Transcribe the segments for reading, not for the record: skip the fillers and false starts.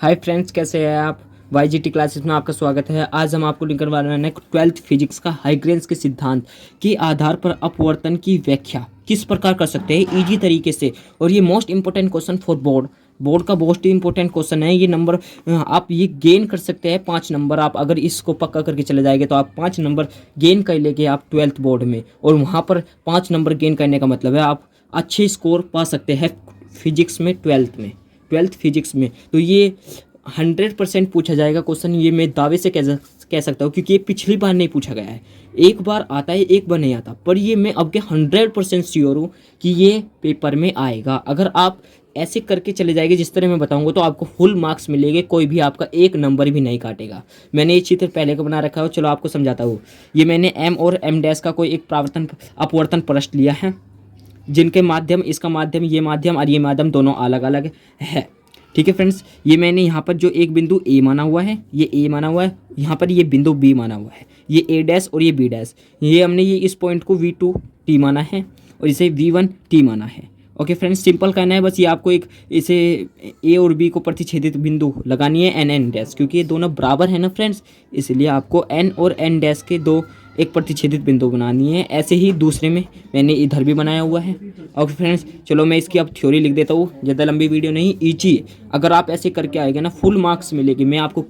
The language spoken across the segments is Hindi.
हाय फ्रेंड्स, कैसे हैं आप। YGT क्लासेस में आपका स्वागत है। आज हम आपको लिखने वाले हैं 12th फिजिक्स का हाइग्रेंस के सिद्धांत के आधार पर अपवर्तन की व्याख्या किस प्रकार कर सकते हैं इजी तरीके से। और ये most important question for board का मोस्ट इंपॉर्टेंट क्वेश्चन है। ये नंबर आप ये गेन कर सकते हैं 5 नंबर। आप अगर इसको पक्का करके चले जाएंगे तो आप 5 नंबर गेन कर लेंगे आप 12th बोर्ड में। और वहाँ पर 5 नंबर गेन करने का मतलब है आप अच्छे स्कोर पा सकते हैं फिजिक्स में, 12th फिजिक्स में। तो ये 100% पूछा जाएगा क्वेश्चन। ये मैं दावे से कह सकता हूँ क्योंकि ये पिछली बार नहीं पूछा गया है। एक बार आता है, एक बार नहीं आता, पर ये मैं अब के 100% श्योर हूँ कि ये पेपर में आएगा। अगर आप ऐसे करके चले जाएंगे जिस तरह मैं बताऊंगा तो आपको फुल मार्क्स मिलेंगे, कोई भी आपका एक नंबर भी नहीं काटेगा। मैंने ये चित्र पहले का बना रखा है, चलो आपको समझाता हूँ। ये मैंने एम और एम डैश का कोई एक अपवर्तन पृष्ठ लिया है, जिनके माध्यम, इसका माध्यम, ये माध्यम और ये माध्यम दोनों अलग अलग है। ठीक है फ्रेंड्स, ये मैंने यहाँ पर जो एक बिंदु ए माना हुआ है, ये ए माना हुआ है, यहाँ पर ये बिंदु बी माना हुआ है, ये ए डैश और ये बी डैश। ये हमने ये इस पॉइंट को V2 T माना है और इसे V1 T माना है। ओके फ्रेंड्स, सिंपल कहना है बस। ये आपको एक इसे ए और बी को प्रतिच्छेदित बिंदु लगानी है एन एन डैश, क्योंकि ये दोनों बराबर है ना फ्रेंड्स, इसलिए आपको एन और एन डैश के दो एक प्रतिच्छेदित बिंदु बनानी है। ऐसे ही दूसरे में मैंने इधर भी बनाया हुआ है। और फ्रेंड्स चलो मैं इसकी अब थ्योरी लिख देता हूँ, ज़्यादा लंबी वीडियो नहीं, ईजी। अगर आप ऐसे करके आएंगे ना फुल मार्क्स मिलेगी। मैं आपको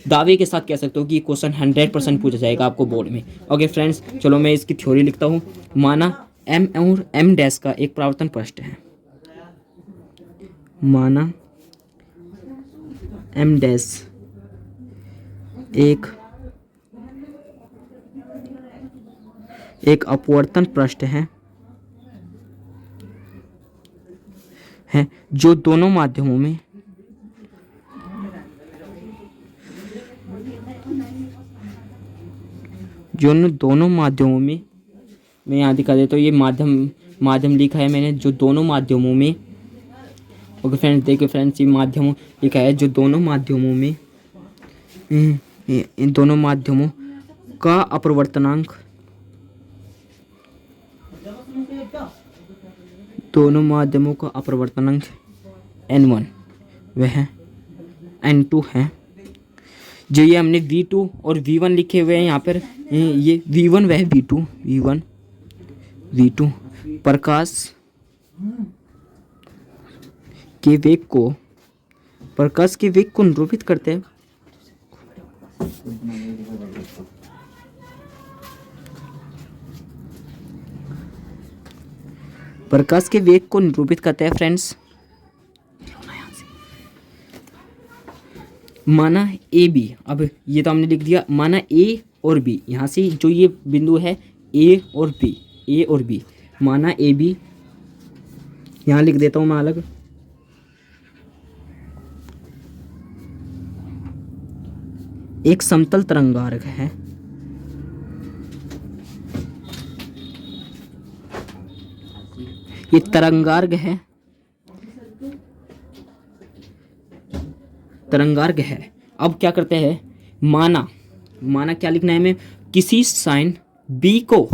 दावे के साथ कह सकता हूँ कि ये क्वेश्चन 100% पूछा जाएगा आपको बोर्ड में। ओके फ्रेंड्स, चलो मैं इसकी थ्योरी लिखता हूँ। माना एम और एम डैश का एक परावर्तन पृष्ठ है, माना एम डैश एक अपवर्तन पृष्ठ है जो दोनों माध्यमों में मैं यहाँ दिखा देता हूँ। ये माध्यम लिखा है मैंने, जो दोनों माध्यमों में। ओके फ्रेंड्स, देखिए फ्रेंड्स, ये माध्यम लिखा है जो दोनों माध्यमों में, इन दोनों माध्यमों का अपवर्तनांक, दोनों माध्यमों का अपवर्तनांक n1 वह n2 है। जो ये हमने V2 और V1 लिखे हुए हैं यहाँ पर, ये V1 वह V2 प्रकाश के वेग को निरूपित करते हैं। प्रकाश के वेग को निरूपित करते हैं फ्रेंड्स। माना ए बी, अब ये तो हमने लिख दिया, माना ए और बी, यहाँ से जो ये बिंदु है ए और बी, माना ए बी, यहाँ लिख देता हूँ मैं अलग। एक समतल तरंगार्घ है, ये तरंगार्घ है। अब क्या करते हैं, माना क्या लिखना है हमें, किसी साइन बी को,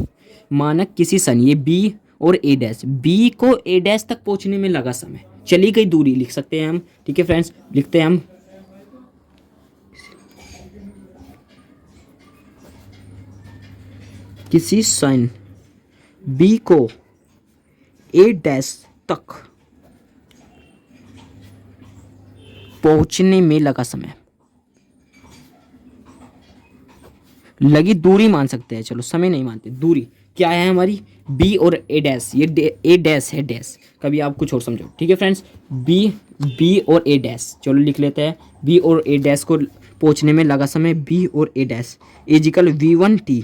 माना किसी साइन, ये बी और ए डैश, बी को ए डैश तक पहुंचने में लगा समय, चली गई दूरी लिख सकते हैं हम। ठीक है फ्रेंड्स, लिखते हैं हम। किसी साइन बी को ए डैश तक पहुंचने में लगा समय, लगी दूरी मान सकते हैं, चलो समय नहीं मानते, दूरी क्या है हमारी, बी और ए डैश, ये ए डैश है, डैश कभी आप कुछ और समझो। ठीक है फ्रेंड्स, बी और ए डैश, चलो लिख लेते हैं। बी और ए डैश को पहुंचने में लगा समय, बी और ए डैश इजिकल V1 T।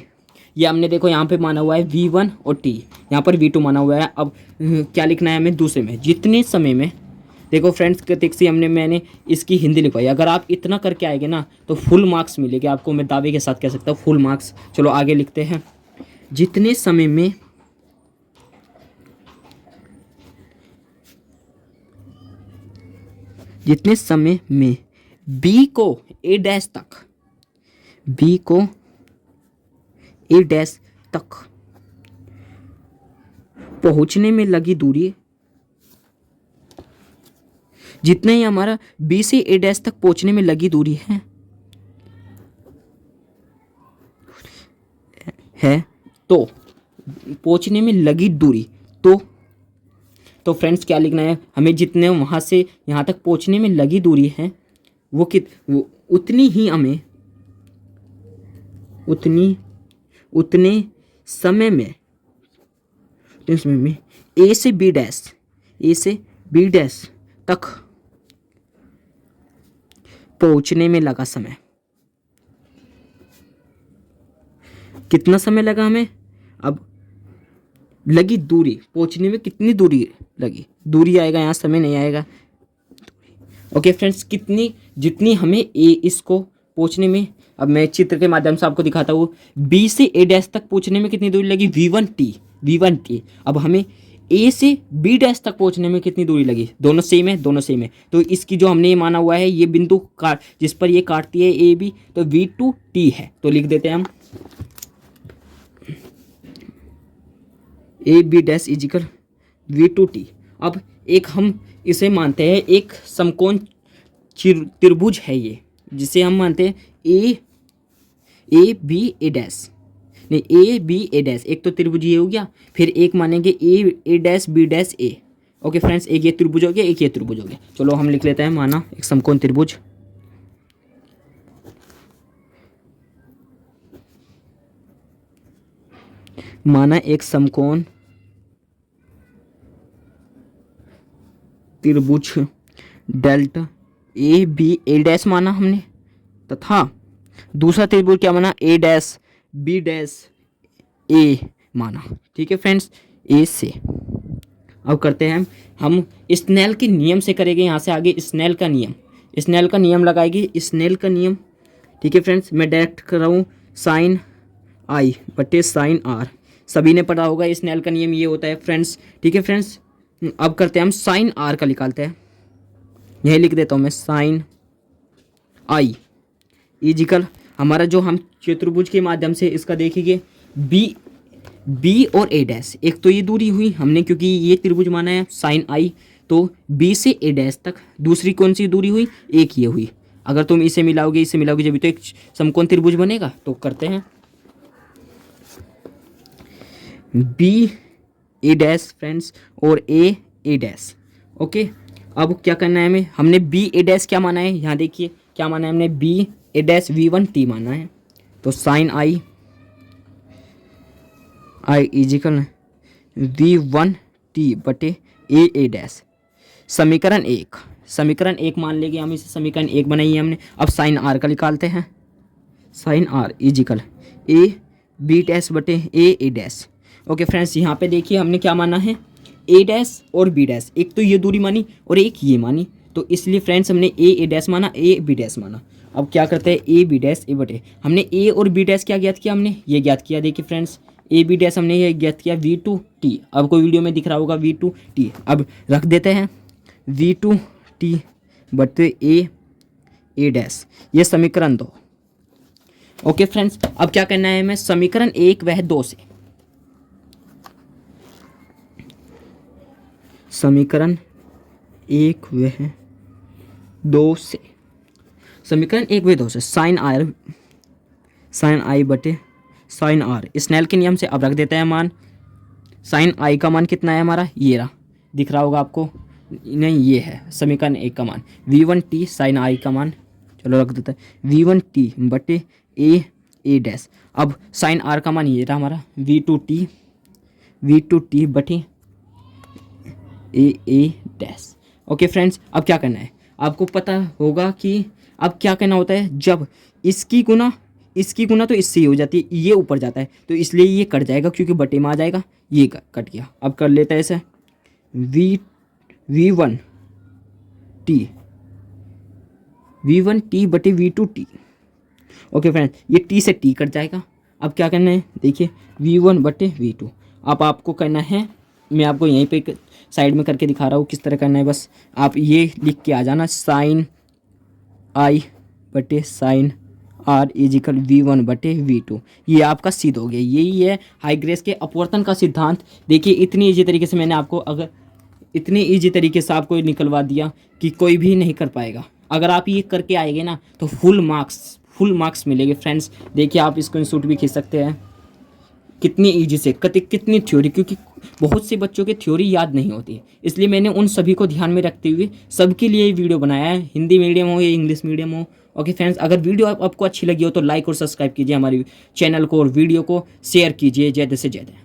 ये हमने देखो यहाँ पे माना हुआ है V1 और T, यहाँ पर V2 माना हुआ है। अब क्या लिखना है हमें दूसरे में, जितने समय में, देखो फ्रेंड्स कृतिक से मैंने इसकी हिंदी लिखवाई। अगर आप इतना करके आएंगे ना तो फुल मार्क्स मिलेगा आपको, मैं दावे के साथ कह सकता हूँ फुल मार्क्स। चलो आगे लिखते हैं। जितने समय में बी को ए डैश तक पहुंचने में लगी दूरी, जितने ही हमारा बी से ए डैश तक पहुंचने में लगी दूरी है तो पहुंचने में लगी दूरी तो फ्रेंड्स क्या लिखना है हमें, जितने वहाँ से यहाँ तक पहुँचने में लगी दूरी है वो उतनी ही हमें उतने समय में ए से बी डैश तक पहुँचने में लगा समय। कितना समय लगा हमें, अब लगी दूरी, पहुंचने में कितनी दूरी लगी, दूरी आएगा यहाँ, समय नहीं आएगा। ओके फ्रेंड्स, जितनी हमें इसको पहुंचने में, अब मैं चित्र के माध्यम से आपको दिखाता हूँ। बी से ए डैश तक पहुंचने में कितनी दूरी लगी, V1T। अब हमें ए से बी डैश तक पहुंचने में कितनी दूरी लगी, दोनों सेम है। तो इसकी जो हमने ये माना हुआ है, ये बिंदु जिस पर ये काटती है ए बी, तो V2T है। तो लिख देते हैं हम ए बी डैश इजिकल V2T। अब एक हम इसे मानते हैं एक समकोण त्रिभुज है ये, जिसे हम मानते हैं ए बी ए डैश, एक तो त्रिभुज ये हो गया, फिर एक मानेंगे ए डैश बी डैश ए। ओके फ्रेंड्स, एक ये त्रिभुज हो गया, एक ये त्रिभुज हो गया। चलो हम लिख लेते हैं, माना एक समकोण त्रिभुज, माना एक समकोण त्रिभुज delta A B A dash माना हमने, तथा दूसरा त्रिभुज क्या माना, A dash B dash A माना। ठीक है फ्रेंड्स, ए से अब करते हैं हम स्नेल के नियम से करेंगे। यहाँ से आगे स्नेल का नियम लगाएगी, स्नेल का नियम। ठीक है फ्रेंड्स, मैं डायरेक्ट कर रहा हूँ साइन आई बटे साइन आर, सभी ने पढ़ा होगा स्नेल का नियम ये होता है फ्रेंड्स। ठीक है फ्रेंड्स, अब करते हैं हम साइन आर का निकालते हैं। यही लिख देता हूँ मैं, साइन आई इजिकल हमारा जो हम चतुर्भुज के माध्यम से इसका देखेंगे बी और ए डैश, एक तो ये दूरी हुई हमने क्योंकि ये त्रिभुज माना है साइन आई, तो बी से ए डैश तक दूसरी कौन सी दूरी हुई, एक ये हुई। अगर तुम इसे मिलाओगे जब तो एक समकोण त्रिभुज बनेगा। तो करते हैं बी ए डैश फ्रेंड्स और ए डैश। ओके, अब क्या करना है हमें, हमने बी ए डैश क्या माना है, यहाँ देखिए क्या माना है हमने, बी ए डैश V1T माना है। तो साइन आई इजिकल V1T बटे ए डैश। समीकरण एक मान लेंगे हम, इसे समीकरण 1 बनाई है हमने। अब साइन आर का निकालते हैं, sine R is equal A B dash बटे ए डैश। ओके फ्रेंड्स, यहाँ पे देखिए हमने क्या माना है, ए डैश और बी डैश, एक तो ये दूरी मानी और एक ये मानी, तो इसलिए फ्रेंड्स हमने ए डैश माना, ए बी डैश माना। अब क्या करते हैं, ए बी डैश ए बटे, हमने ए और बी डैश क्या ज्ञात किया, हमने ये ज्ञात किया। देखिए फ्रेंड्स, ए बी डैश हमने ये ज्ञात किया V2T, अब कोई वीडियो में दिख रहा होगा V2T। अब रख देते हैं V2T बटे ए डैश, ये समीकरण 2। ओके फ्रेंड्स, अब क्या करना है हमें, समीकरण 1 वह 2 से, समीकरण 1 वह 2 से, समीकरण 1 वह 2 से साइन आई बटे साइन आर, स्नेल के नियम से अब रख देते हैं मान। साइन आई का मान कितना है हमारा, ये रहा, दिख रहा होगा आपको, नहीं ये है समीकरण 1 का मान, V1T साइन आई का मान, चलो रख देते हैं V1T बटे ए डैश। अब साइन आर का मान ये रहा हमारा, V2T बटे ए डैश। ओके फ्रेंड्स, अब क्या करना है, आपको पता होगा कि अब क्या करना होता है, जब इसकी गुना तो इससे ही हो जाती है, ये ऊपर जाता है, तो इसलिए ये कट जाएगा क्योंकि बटे में आ जाएगा, ये कट गया। अब कर लेते हैं ऐसे, V1T बटे V2T। ओके फ्रेंड्स, ये T से T कट जाएगा। अब क्या करना है, देखिए V1 बटे V2। अब आपको करना है, मैं आपको यहीं पे साइड में करके दिखा रहा हूँ किस तरह करना है, बस आप ये लिख के आ जाना, साइन आई बटे साइन आर इजिकल V1 बटे V2। ये आपका सिद्ध हो गया, यही है हाईग्रेस के अपवर्तन का सिद्धांत। देखिए इतनी ईजी तरीके से मैंने आपको अगर इतने ईजी तरीके से आपको निकलवा दिया कि कोई भी नहीं कर पाएगा। अगर आप ये करके आएंगे ना तो फुल मार्क्स मिलेंगे फ्रेंड्स। देखिए आप स्क्रीनशॉट भी खींच सकते हैं, कितनी ईजी से कितनी थ्योरी, क्योंकि बहुत से बच्चों की थ्योरी याद नहीं होती है, इसलिए मैंने उन सभी को ध्यान में रखते हुए सबके लिए ये वीडियो बनाया है, हिंदी मीडियम हो या इंग्लिश मीडियम हो। ओके फ्रेंड्स, अगर वीडियो आपको अच्छी लगी हो तो लाइक और सब्सक्राइब कीजिए हमारे चैनल को और वीडियो को शेयर कीजिए ज़्यादा से ज़्यादा।